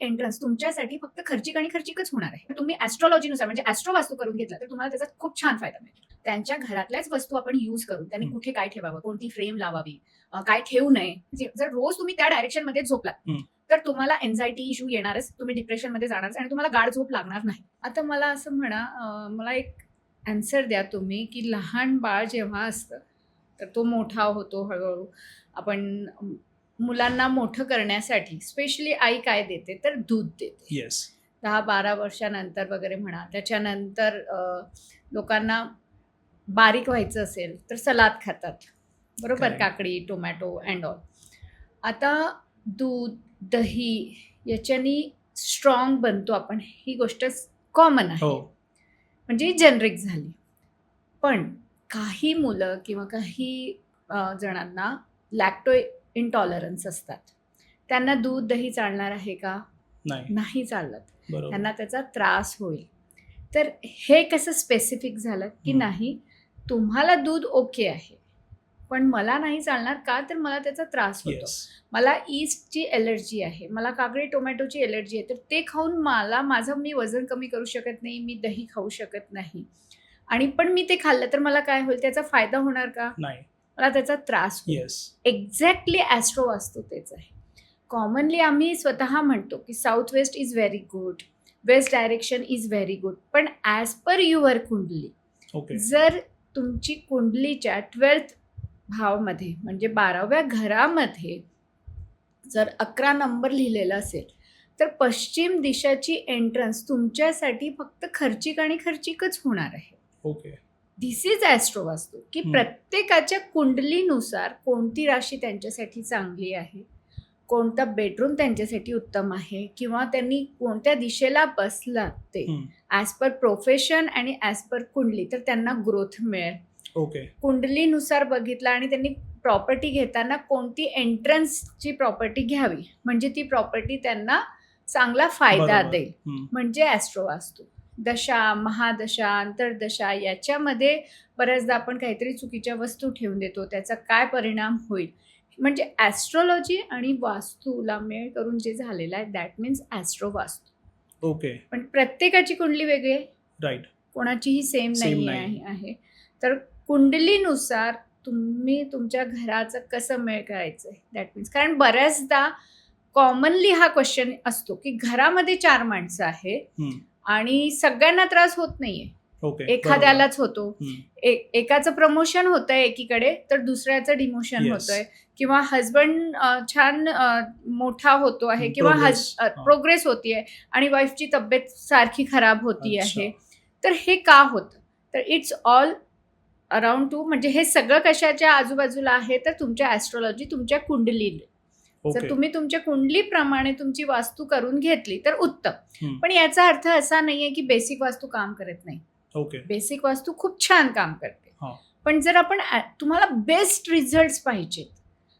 Entrance तुमच्यासाठी फक्त खर्चिक आणि खर्चिकच होणार आहे. तुम्ही ॲस्ट्रॉलॉजीनुसार म्हणजे ॲस्ट्रो वास्तू करून घेतला तर तुम्हाला त्याचा खूप छान फायदा मिळतो. त्यांच्या घरातल्याच वस्तू आपण यूज करून त्यांनी कुठे काय ठेवावं, कोणती फ्रेम लावावी, काय ठेवू नये. जर रोज तुम्ही त्या डायरेक्शन मध्ये झोपलात तर तुम्हाला एन्झायटी इश्यू येणारच, तुम्ही डिप्रेशन मध्ये जाणारच आणि तुम्हाला गाढ झोप लागणार नाही. आता मला असं म्हणा, मला एक आन्सर द्या तुम्ही की लहान बाळ जेव्हा असतं तर तो मोठा होतो हळूहळू. आपण मुलांना मोठं करण्यासाठी स्पेशली आई काय देते तर दूध देते. येस 10-12 वर्षानंतर वगैरे म्हणा. त्याच्यानंतर लोकांना बारीक व्हायचं असेल तर सलाद खातात, बरोबर, Correct. काकडी, टोमॅटो अँड ऑल. आता दूध, दही याच्यानी स्ट्रॉंग बनतो आपण, ही गोष्ट कॉमन आहे, हो म्हणजे जनरिक झाली. पण काही मुलं किंवा काही जणांना लॅक्टो इंटॉलरन्स असतात. त्यांना दूध दही चालणार आहे का? नाही नाही चालत. बरोबर त्यांना त्याचा त्रास होईल. तर हे कसं स्पेसिफिक झालं की नाही, तुम्हाला दूध ओके आहे पण मला नाही चालणार का, तर मला त्याचा त्रास होतो. येस मला ईस्टची एलर्जी आहे, मला काकडी टोमॅटोची एलर्जी आहे, तर ते खाऊन मी वजन कमी करू शकत नाही, मी दही खाऊ शकत नाही. आणि पण मी ते खाल्लं तर मला काय होईल, त्याचा फायदा होणार का? नाही मला त्याचा त्रास होईल. येस एक्झॅक्टली ॲस्ट्रो वास्तू तेच आहे. कॉमनली आम्ही स्वतः म्हणतो की south west is very good, west direction is very good, पण ॲज पर युअर कुंडली, ओके जर तुमची कुंडलीच्या 12th भावमध्ये म्हणजे 12व्या घरामध्ये जर 11 नंबर लिहिलेला असेल तर पश्चिम दिशाची एंट्रन्स तुमच्यासाठी फक्त खर्चिक आणि खर्चिकच होणार आहे. ओके धिस इज ॲस्ट्रो वास्तू की प्रत्येकाच्या कुंडलीनुसार कोणती राशी त्यांच्यासाठी चांगली आहे, कोणता बेडरूम त्यांच्यासाठी उत्तम आहे, किंवा त्यांनी कोणत्या दिशेला बसला ते ॲज पर प्रोफेशन आणि ॲज पर कुंडली, तर त्यांना ग्रोथ मिळेल. ओके कुंडलीनुसार बघितलं आणि त्यांनी प्रॉपर्टी घेताना कोणती एंट्रन्सची प्रॉपर्टी घ्यावी म्हणजे ती प्रॉपर्टी त्यांना चांगला फायदा बरोबर. देईल, म्हणजे ॲस्ट्रो वास्तू. दशा, महादशा, अंतर्दशा याच्यामध्ये बऱ्याचदा आपण काहीतरी चुकीच्या वस्तू ठेवून देतो, त्याचा काय परिणाम होईल. म्हणजे ॲस्ट्रॉलॉजी आणि वास्तूला मेळ करून जे झालेलं आहे दॅट मीन्स ॲस्ट्रो वास्तू. ओके पण प्रत्येकाची कुंडली वेगळी आहे, राईट कोणाचीही सेम Same नाही आहे. तर कुंडलीनुसार तुम्ही तुमच्या घराचं कसं मेळ करायचं आहे दॅट मीन्स, कारण बऱ्याचदा कॉमनली हा क्वेश्चन असतो की घरामध्ये 4 माणसं आहेत आणि सगळ्यांना त्रास होत नाहीये, ओके एखाद्यालाच होतो. एकाचं प्रमोशन होतंय एकीकडे तर दुसऱ्याचं डिमोशन Yes. होतंय, किंवा हजबंड छान मोठा होतो आहे किंवा Progress. प्रोग्रेस होतीये आणि वाईफची तब्येत सारखी खराब होती अच्छा. आहे. तर हे का होतं, तर इट्स ऑल अराउंड टू, म्हणजे हे सगळं कशाच्या आजूबाजूला आहे तर तुमच्या ॲस्ट्रॉलॉजी, तुमच्या कुंडलीने. जर ओके तुम्ही तुमच्या कुंडलीप्रमाणे तुमची वास्तू करून घेतली तर उत्तम. पण याचा अर्थ असा नाहीये की बेसिक वास्तू काम करत नाही. ओके बेसिक वास्तू खूप छान काम करते. हा. पण जर आपण तुम्हाला बेस्ट रिझल्ट्स पाहिजेत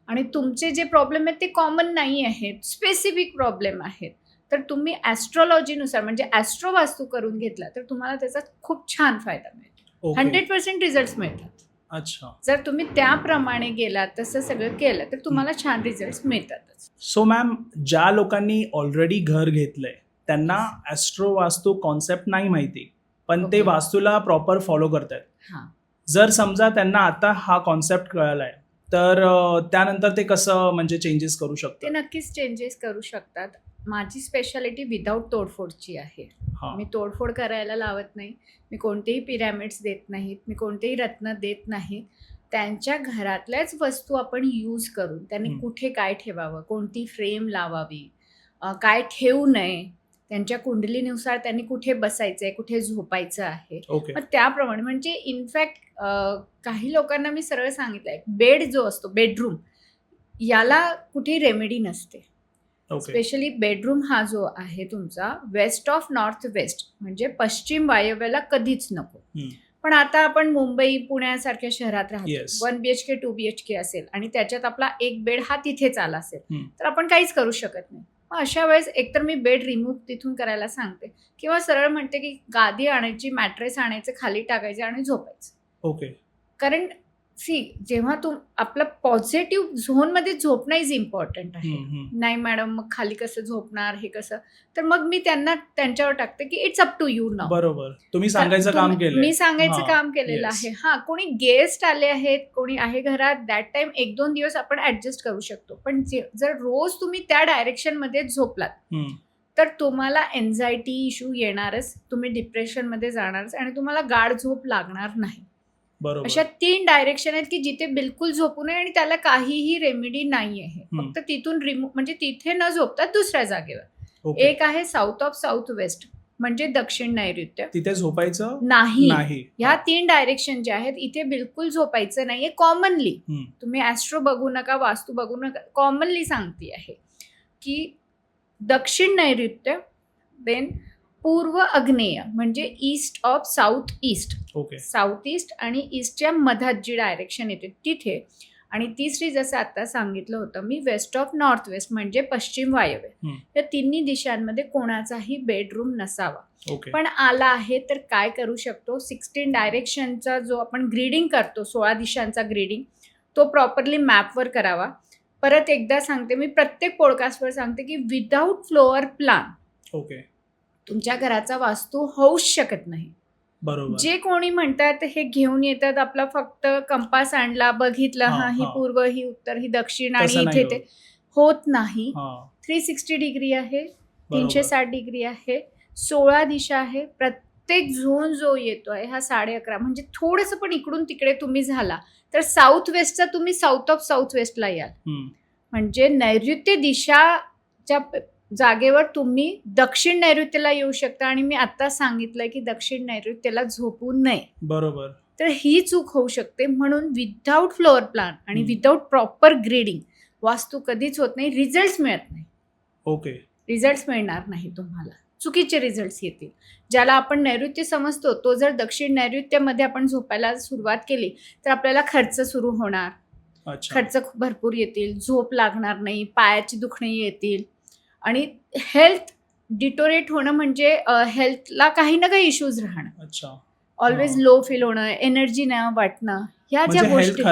आणि तुमचे जे प्रॉब्लेम आहेत ते कॉमन नाही आहेत, स्पेसिफिक प्रॉब्लेम आहेत, तर तुम्ही ॲस्ट्रॉलॉजीनुसार म्हणजे ॲस्ट्रो वास्तू करून घेतला तर तुम्हाला त्याचा खूप छान फायदा मिळतो. ओके 100% रिझल्ट्स मिळतात. अच्छा जर तुम्ही त्याप्रमाणे गेलात, तसं सगळं केलं तर तुम्हाला छान रिझल्ट्स मिळतातच. सो मॅम, ज्या लोकांनी ऑलरेडी घर घेतलंय त्यांना ॲस्ट्रो वास्तू कॉन्सेप्ट नाही माहिती, पण ते Okay. वास्तूला प्रॉपर फॉलो करतायत. हां, जर समजा त्यांना आता हा कॉन्सेप्ट कळलाय तर त्यानंतर ते कसं म्हणजे चेंजेस करू ते शकतात? नक्कीच चेंजेस करू शकतात. माझी स्पेशालिटी विदाऊट तोडफोडची आहे. हा मी तोडफोड करायला लावत नाही, मी कोणतेही पिरॅमिड्स देत नाहीत, मी कोणतेही रत्न देत नाही. त्यांच्या घरातल्याच वस्तू आपण यूज करून त्यांनी कुठे काय ठेवावं, कोणती फ्रेम लावावी, काय ठेवू नये, त्यांच्या कुंडलीनुसार त्यांनी कुठे बसायचं आहे, कुठे झोपायचं आहे, ओके मग त्याप्रमाणे. म्हणजे इनफॅक्ट काही लोकांना मी सरळ सांगितलं आहे, बेड जो असतो बेडरूम, याला कुठेही रेमेडी नसते. ओके स्पेशली बेडरूम हा जो आहे तुमचा वेस्ट ऑफ नॉर्थ वेस्ट म्हणजे पश्चिम वायव्याला कधीच नको. पण आता आपण मुंबई पुण्यासारख्या शहरात राहतो, Yes. 1 BHK 2 BHK असेल आणि त्याच्यात आपला एक बेड हा तिथेच आला असेल तर आपण काहीच करू शकत नाही. मग अशा वेळेस एकतर मी बेड रिमूव्ह तिथून करायला सांगते, किंवा सरळ म्हणते की गादी आणायची, मॅट्रेस आणायचं, खाली टाकायचं आणि झोपायचं. ओके कारण जेव्हा आपला पॉझिटिव्ह झोनमध्ये झोपणं इज इम्पॉर्टंट आहे. नाही मॅडम मग खाली कसं झोपणार हे कसं, तर मग मी त्यांना त्यांच्यावर टाकते की it's up to you now. बरोबर, तुम्ही सांगायचं काम केलं, मी सांगायचं काम केलेलं आहे. कोणी गेस्ट आले आहेत, कोणी आहे घरात, दॅट टाइम 1-2 दिवस आपण ऍडजस्ट करू शकतो. पण जर रोज तुम्ही त्या डायरेक्शन मध्ये झोपलात तर तुम्हाला एन्झायटी इश्यू येणारच, तुम्ही डिप्रेशनमध्ये जाणारच आणि तुम्हाला गाढ झोप लागणार नाही. बरोबर. अशा 3 डायरेक्शन आहेत की जिथे बिलकुल झोपू नये आणि त्याला काहीही रेमेडी नाही आहे. फक्त तिथून रिमूव्ह म्हणजे तिथे न झोपता दुसऱ्या जागेवर. एक आहे साऊथ ऑफ साऊथ वेस्ट म्हणजे दक्षिण नैऋत्य, तिथे झोपायचं नाही. ह्या 3 डायरेक्शन जे आहेत इथे बिलकुल झोपायचं नाहीये. कॉमनली तुम्ही ऍस्ट्रो बघू नका, वास्तू बघू नका, कॉमनली सांगते आहे की दक्षिण नैऋत्य, देन पूर्व आग्नेय म्हणजे east of south east, south east आणि ईस्टच्या मधात जी डायरेक्शन येते तिथे, आणि तिसरी जसं आता सांगितलं होतं मी वेस्ट ऑफ नॉर्थ वेस्ट म्हणजे पश्चिम वायव्य. या तिन्ही दिशांमध्ये कोणाचाही बेडरूम नसावा. पण आला आहे तर काय करू शकतो, 16 डायरेक्शनचा जो आपण ग्रीडिंग करतो, 16 दिशांचा ग्रीडिंग, तो प्रॉपरली मॅपवर करावा. परत एकदा सांगते मी, प्रत्येक पॉडकास्टवर सांगते की विदाऊट फ्लोअर प्लान तुमच्या घराचा वास्तू होऊच शकत नाही. बरोबर. जे कोणी म्हणतात हे घेऊन येतात, आपला फक्त कंपास आणला, बघितलं, ही पूर्व, ही उत्तर, ही दक्षिण आणि इथे ते होत नाही. 360 डिग्री आहे, 360 डिग्री आहे, 16 दिशा आहे. प्रत्येक झोन जो येतोय हा 11.5 म्हणजे थोडंसं पण इकडून तिकडे तुम्ही झाला तर साऊथ वेस्टचा तुम्ही साऊथ ऑफ साऊथ वेस्टला याल. म्हणजे नैऋत्य दिशाच्या जागेवर तुम्ही दक्षिण नैऋत्यला येऊ शकता. आणि मी आता सांगितलंय की दक्षिण नैऋत्यला झोपू नये. बरोबर. तर ही चूक होऊ शकते. म्हणून विदाऊट फ्लोअर प्लान आणि विदाऊट प्रॉपर ग्रेडिंग वास्तू कधीच होत नाही, रिझल्ट मिळत नाही. रिझल्ट मिळणार नाही तुम्हाला, चुकीचे रिझल्ट येतील. ज्याला आपण नैऋत्य समजतो तो जर दक्षिण नैऋत्यमध्ये आपण झोपायला सुरुवात केली तर आपल्याला खर्च सुरू होणार, खर्च भरपूर येतील, झोप लागणार नाही, पायाची दुखणी येतील आणि हेल्थ डिटोरेट होणं म्हणजे हेल्थला काही ना काही इश्यूज राहणं, ऑलवेज लो फील होणं, एनर्जी न वाटणं, ह्या ज्या गोष्टी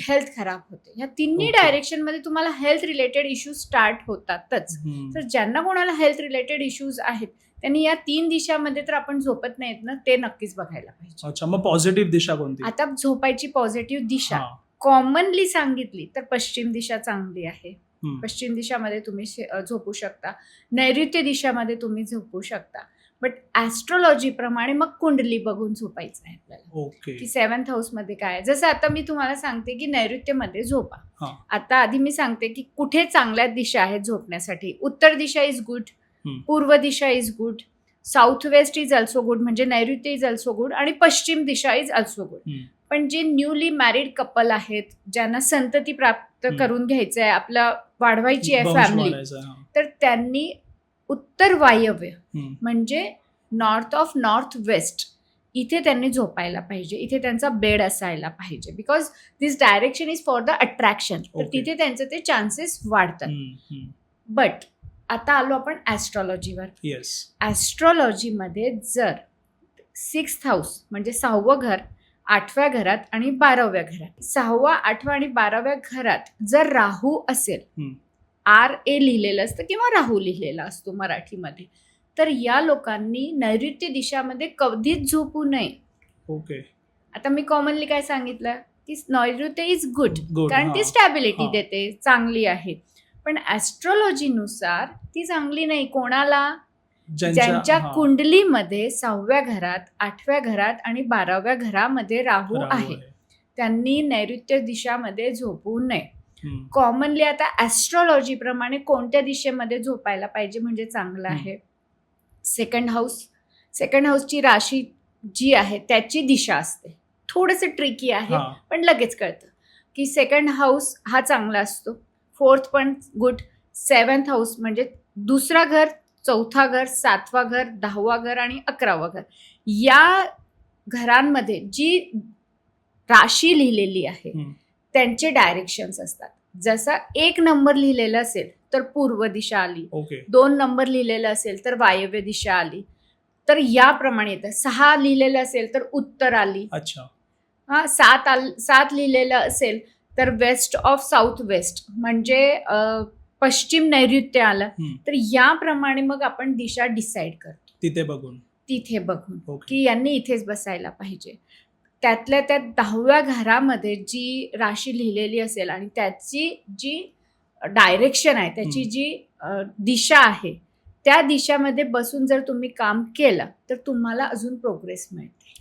हेल्थ खराब होते. ह्या तिन्ही डायरेक्शन मध्ये तुम्हाला हेल्थ रिलेटेड इश्यूज स्टार्ट होतातच. तर ज्यांना कोणाला हेल्थ रिलेटेड इश्यूज आहेत त्यांनी या 3 दिशामध्ये तर आपण झोपत नाहीत ना, ते नक्कीच बघायला पाहिजे. अच्छा, मग पॉझिटिव्ह दिशा कोणती? आता झोपायची पॉझिटिव्ह दिशा कॉमनली सांगितली तर पश्चिम दिशा चांगली आहे. पश्चिम दिशामध्ये तुम्ही झोपू शकता, नैऋत्य दिशामध्ये तुम्ही झोपू शकता. बट ऍस्ट्रॉलॉजी प्रमाणे मग कुंडली बघून झोपायचं आहे आपल्याला की 7th हाऊस मध्ये काय. जसं आता मी तुम्हाला सांगते की नैऋत्यमध्ये झोपा. आता आधी मी सांगते की कुठे चांगल्या दिशा आहेत झोपण्यासाठी. उत्तर दिशा इज गुड, पूर्व दिशा is good, south west is also good म्हणजे नैऋत्य इज ऑल्सो गुड, आणि पश्चिम दिशा इज ऑल्सो गुड. पण जे न्यूली मॅरिड कपल आहेत, ज्यांना संतती प्राप्त करून घ्यायचं आहे, आपला वाढवायची आहे फॅमिली, तर त्यांनी उत्तर वायव्य म्हणजे नॉर्थ ऑफ नॉर्थ वेस्ट इथे त्यांनी झोपायला पाहिजे. इथे त्यांचा बेड असायला पाहिजे. Because this direction is for the attraction. तर तिथे त्यांचे ते चान्सेस वाढतात. बट आता आलो आपण ऍस्ट्रॉलॉजीवर. ऍस्ट्रॉलॉजीमध्ये जर 6th हाऊस म्हणजे 6वं घर 8व्या घरात आणि 12व्या घरात, 6वा 8वा आणि 12व्या घरात जर राहू असेल, RA लिहिलेलं असतं किंवा राहू लिहिलेला असतो मराठीमध्ये, तर या लोकांनी नैऋत्य दिशामध्ये कधीच झोपू नये. आता मी कॉमनली काय सांगितलं की नैऋत्य इज गुड कारण ती स्टॅबिलिटी देते, चांगली आहे. पण ऍस्ट्रॉलॉजीनुसार ती चांगली नाही. कोणाला? ज्यांच्या कुंडलीमध्ये 6व्या घरात 8व्या घरात आणि 12व्या घरामध्ये राहू आहे त्यांनी नैऋत्य दिशामध्ये झोपू नये. कॉमनली आता ऍस्ट्रॉलॉजी प्रमाणे कोणत्या दिशेमध्ये झोपायला पाहिजे म्हणजे चांगलं आहे? 2nd house. 2nd हाऊसची राशी जी आहे त्याची दिशा असते. थोडंसं ट्रिकी आहे पण लगेच कळतं की 2nd हाऊस हा चांगला असतो. 4th पण गुड. 7th हाऊस म्हणजे 2रं घर, 4था घर, 7वा घर, 10वा घर आणि 11वा घर, या घरांमध्ये जी राशी लिहिलेली आहे त्यांचे डायरेक्शन्स असतात. जसा 1 नंबर लिहिलेला असेल तर पूर्व दिशा आली, 2 नंबर लिहिलेला असेल तर वायव्य दिशा आली, तर याप्रमाणे येतं. 6 लिहिलेलं असेल तर उत्तर आली, सात लिहिलेलं असेल तर वेस्ट ऑफ साऊथ वेस्ट म्हणजे पश्चिम नैऋत्य आलं. हम्म. तर याप्रमाणे मग आपण दिशा डिसाईड करतो तिथे बघून. तिथे बघून ओके. की यांनी इथेच बसायला पाहिजे. त्यातल्या त्यात 10व्या घरामध्ये जी राशी लिहिलेली असेल आणि त्याची जी डायरेक्शन आहे, त्याची जी दिशा आहे, त्या दिशामध्ये बसून जर तुम्ही काम केलं तर तुम्हाला अजून प्रोग्रेस मिळते.